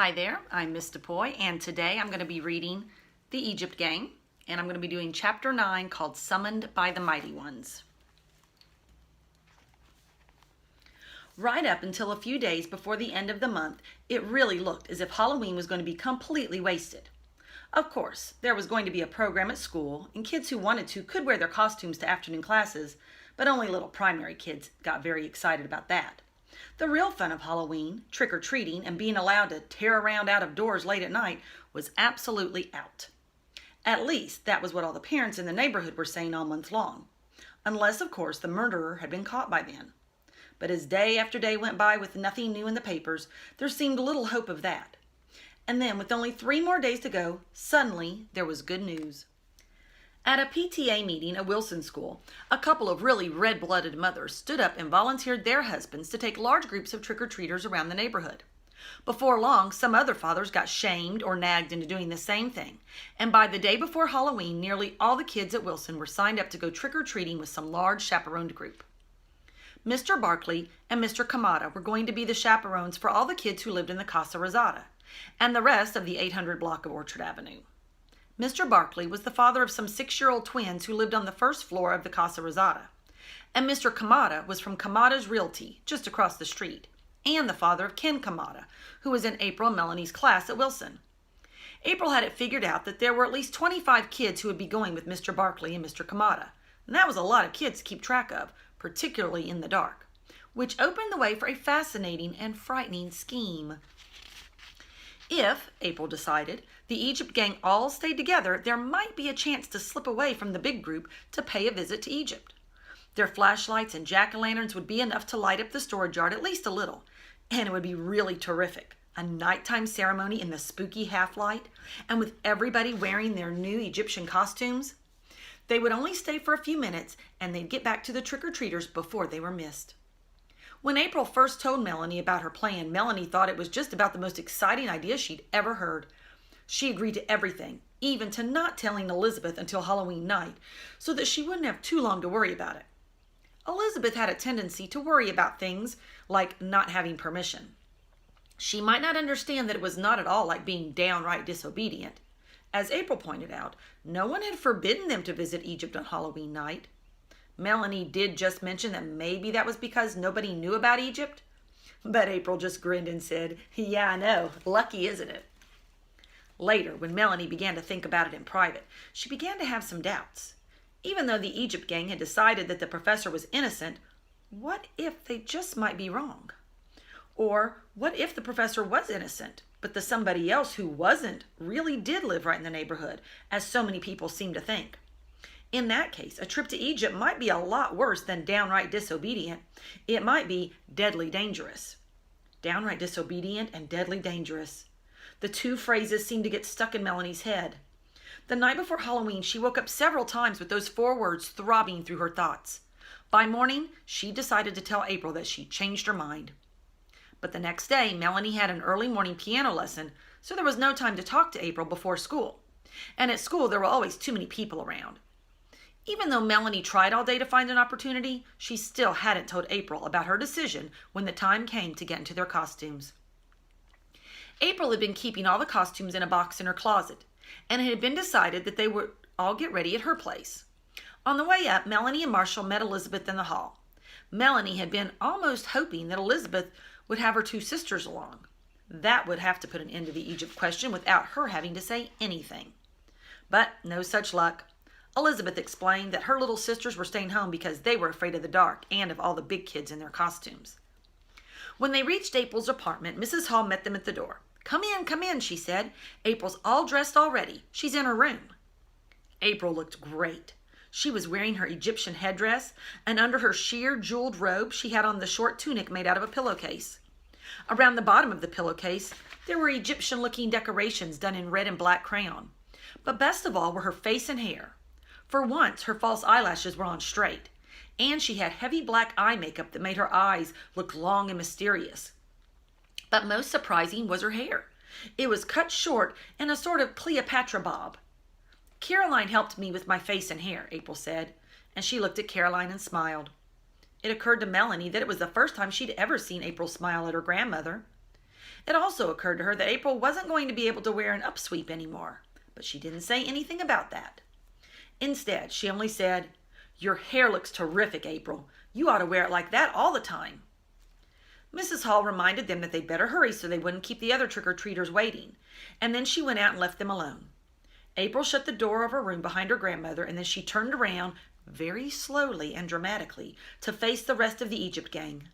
Hi there, I'm Miss DePoy, and today I'm going to be reading The Egypt Gang, and I'm going to be doing Chapter 9 called Summoned by the Mighty Ones. Right up until a few days before the end of the month, it really looked as if Halloween was going to be completely wasted. Of course, there was going to be a program at school, and kids who wanted to could wear their costumes to afternoon classes, but only little primary kids got very excited about that. The real fun of Halloween, trick-or-treating, and being allowed to tear around out of doors late at night was absolutely out. At least, that was what all the parents in the neighborhood were saying all month long. Unless, of course, the murderer had been caught by then. But as day after day went by with nothing new in the papers, there seemed little hope of that. And then, with only 3 more days to go, suddenly there was good news. At a PTA meeting at Wilson School, a couple of really red-blooded mothers stood up and volunteered their husbands to take large groups of trick-or-treaters around the neighborhood. Before long, some other fathers got shamed or nagged into doing the same thing, and by the day before Halloween, nearly all the kids at Wilson were signed up to go trick-or-treating with some large chaperoned group. Mr. Barkley and Mr. Kamada were going to be the chaperones for all the kids who lived in the Casa Rosada, and the rest of the 800 block of Orchard Avenue. Mr. Barkley was the father of some 6-year-old twins who lived on the first floor of the Casa Rosada, and Mr. Kamada was from Kamada's Realty, just across the street, and the father of Ken Kamada, who was in April and Melanie's class at Wilson. April had it figured out that there were at least 25 kids who would be going with Mr. Barkley and Mr. Kamada, and that was a lot of kids to keep track of, particularly in the dark, which opened the way for a fascinating and frightening scheme. If, April decided, the Egypt gang all stayed together, there might be a chance to slip away from the big group to pay a visit to Egypt. Their flashlights and jack-o'-lanterns would be enough to light up the storage yard at least a little, and it would be really terrific. A nighttime ceremony in the spooky half-light, and with everybody wearing their new Egyptian costumes. They would only stay for a few minutes, and they'd get back to the trick-or-treaters before they were missed. When April first told Melanie about her plan, Melanie thought it was just about the most exciting idea she'd ever heard. She agreed to everything, even to not telling Elizabeth until Halloween night, so that she wouldn't have too long to worry about it. Elizabeth had a tendency to worry about things like not having permission. She might not understand that it was not at all like being downright disobedient. As April pointed out, no one had forbidden them to visit Egypt on Halloween night. Melanie did just mention that maybe that was because nobody knew about Egypt. But April just grinned and said, "Yeah, I know. Lucky, isn't it?" Later, when Melanie began to think about it in private, she began to have some doubts. Even though the Egypt gang had decided that the professor was innocent, what if they just might be wrong? Or what if the professor was innocent, but the somebody else who wasn't really did live right in the neighborhood, as so many people seem to think? In that case, a trip to Egypt might be a lot worse than downright disobedient. It might be deadly dangerous. Downright disobedient and deadly dangerous. The two phrases seemed to get stuck in Melanie's head. The night before Halloween, she woke up several times with those 4 words throbbing through her thoughts. By morning, she decided to tell April that she'd changed her mind. But the next day, Melanie had an early morning piano lesson, so there was no time to talk to April before school. And at school, there were always too many people around. Even though Melanie tried all day to find an opportunity, she still hadn't told April about her decision when the time came to get into their costumes. April had been keeping all the costumes in a box in her closet, and it had been decided that they would all get ready at her place. On the way up, Melanie and Marshall met Elizabeth in the hall. Melanie had been almost hoping that Elizabeth would have her 2 sisters along. That would have to put an end to the Egypt question without her having to say anything. But no such luck. Elizabeth explained that her little sisters were staying home because they were afraid of the dark and of all the big kids in their costumes. When they reached April's apartment, Mrs. Hall met them at the door. Come in, she said. April's all dressed already. She's in her room." April looked great. She was wearing her Egyptian headdress, and under her sheer jeweled robe, she had on the short tunic made out of a pillowcase. Around the bottom of the pillowcase, there were Egyptian-looking decorations done in red and black crayon. But best of all were her face and hair. For once, her false eyelashes were on straight, and she had heavy black eye makeup that made her eyes look long and mysterious. But most surprising was her hair. It was cut short in a sort of Cleopatra bob. "Caroline helped me with my face and hair," April said, and she looked at Caroline and smiled. It occurred to Melanie that it was the first time she'd ever seen April smile at her grandmother. It also occurred to her that April wasn't going to be able to wear an upsweep anymore, but she didn't say anything about that. Instead, she only said, "Your hair looks terrific, April. You ought to wear it like that all the time." Mrs. Hall reminded them that they'd better hurry so they wouldn't keep the other trick-or-treaters waiting, and then she went out and left them alone. April shut the door of her room behind her grandmother, and then she turned around very slowly and dramatically to face the rest of the Egypt gang.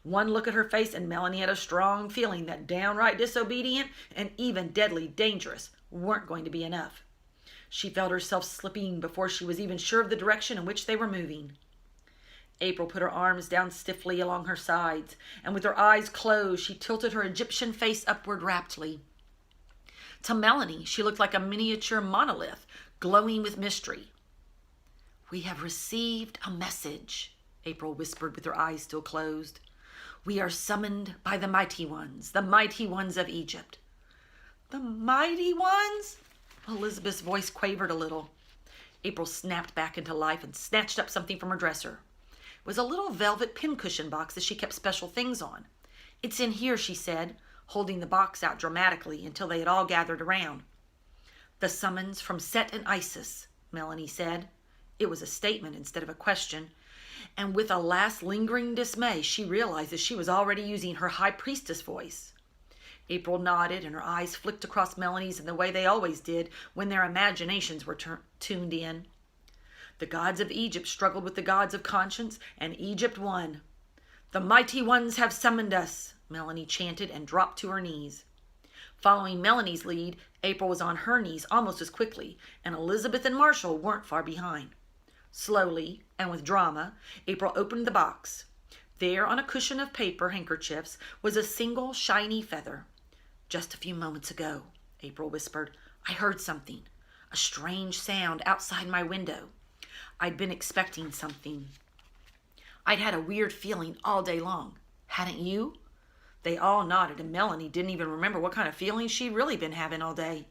One look at her face and Melanie had a strong feeling that downright disobedient and even deadly dangerous weren't going to be enough. She felt herself slipping before she was even sure of the direction in which they were moving. April put her arms down stiffly along her sides, and with her eyes closed, she tilted her Egyptian face upward raptly. To Melanie, she looked like a miniature monolith, glowing with mystery. "We have received a message," April whispered with her eyes still closed. "We are summoned by the mighty ones of Egypt." "The mighty ones?" Elizabeth's voice quavered a little. April snapped back into life and snatched up something from her dresser. It was a little velvet pincushion box that she kept special things on. "It's in here," she said, holding the box out dramatically until they had all gathered around. "The summons from Set and Isis," Melanie said. It was a statement instead of a question, and with a last lingering dismay, she realized that she was already using her high priestess voice. April nodded, and her eyes flicked across Melanie's in the way they always did when their imaginations were tuned in. The gods of Egypt struggled with the gods of conscience, and Egypt won. "The mighty ones have summoned us," Melanie chanted and dropped to her knees. Following Melanie's lead, April was on her knees almost as quickly, and Elizabeth and Marshall weren't far behind. Slowly, and with drama, April opened the box. There, on a cushion of paper handkerchiefs, was a single shiny feather. "Just a few moments ago," April whispered, "I heard something, a strange sound outside my window. I'd been expecting something. I'd had a weird feeling all day long. Hadn't you?" They all nodded, and Melanie didn't even remember what kind of feeling she'd really been having all day.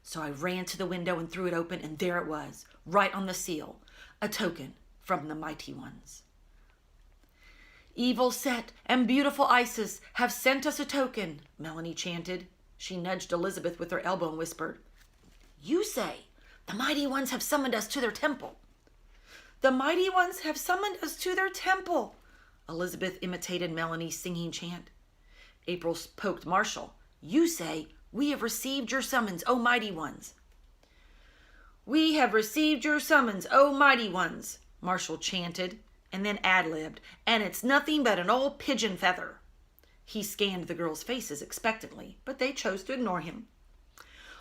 "So I ran to the window and threw it open, and there it was, right on the seal, a token from the mighty ones." "Evil Set and beautiful Isis have sent us a token," Melanie chanted. She nudged Elizabeth with her elbow and whispered, "You say, the mighty ones have summoned us to their temple." "The mighty ones have summoned us to their temple," Elizabeth imitated Melanie's singing chant. April poked Marshall. "You say, we have received your summons, O mighty ones." "We have received your summons, O mighty ones," Marshall chanted, and then ad-libbed, "and it's nothing but an old pigeon feather." He scanned the girls' faces expectantly, but they chose to ignore him.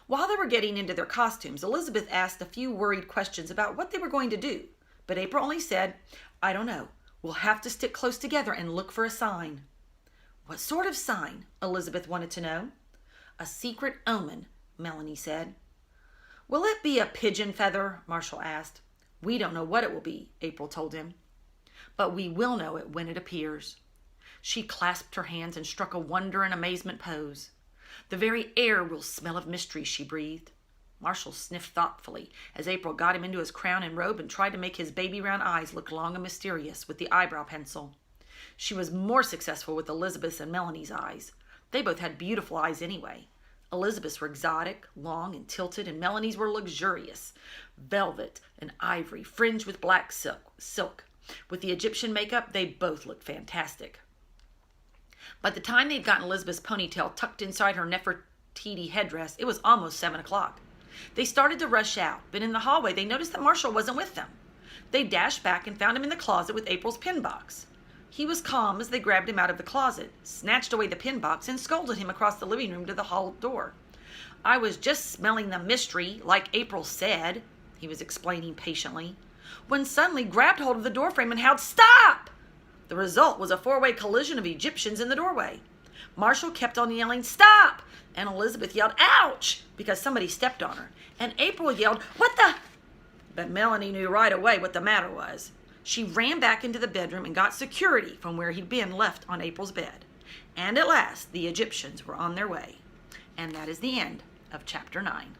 While they were getting into their costumes, Elizabeth asked a few worried questions about what they were going to do, but April only said, "I don't know. We'll have to stick close together and look for a sign." "What sort of sign?" Elizabeth wanted to know. "A secret omen," Melanie said. "Will it be a pigeon feather?" Marshall asked. "We don't know what it will be," April told him. "But we will know it when it appears." She clasped her hands and struck a wonder and amazement pose. "The very air will smell of mystery," she breathed. Marshall sniffed thoughtfully as April got him into his crown and robe and tried to make his baby round eyes look long and mysterious with the eyebrow pencil. She was more successful with Elizabeth's and Melanie's eyes. They both had beautiful eyes anyway. Elizabeth's were exotic, long and tilted, and Melanie's were luxurious, velvet and ivory, fringed with black silk. With the Egyptian makeup, they both looked fantastic. By the time they'd gotten Elizabeth's ponytail tucked inside her Nefertiti headdress, it was almost 7 o'clock. They started to rush out, but in the hallway they noticed that Marshall wasn't with them. They dashed back and found him in the closet with April's pin box. He was calm as they grabbed him out of the closet, snatched away the pin box, and scolded him across the living room to the hall door. "I was just smelling the mystery, like April said," he was explaining patiently, when suddenly grabbed hold of the doorframe and howled, "Stop!" The result was a 4-way collision of Egyptians in the doorway. Marshall kept on yelling, "Stop!" and Elizabeth yelled, "Ouch!" because somebody stepped on her, and April yelled, "What the?" But Melanie knew right away what the matter was. She ran back into the bedroom and got security from where he'd been left on April's bed. And at last, the Egyptians were on their way. And that is the end of Chapter 9.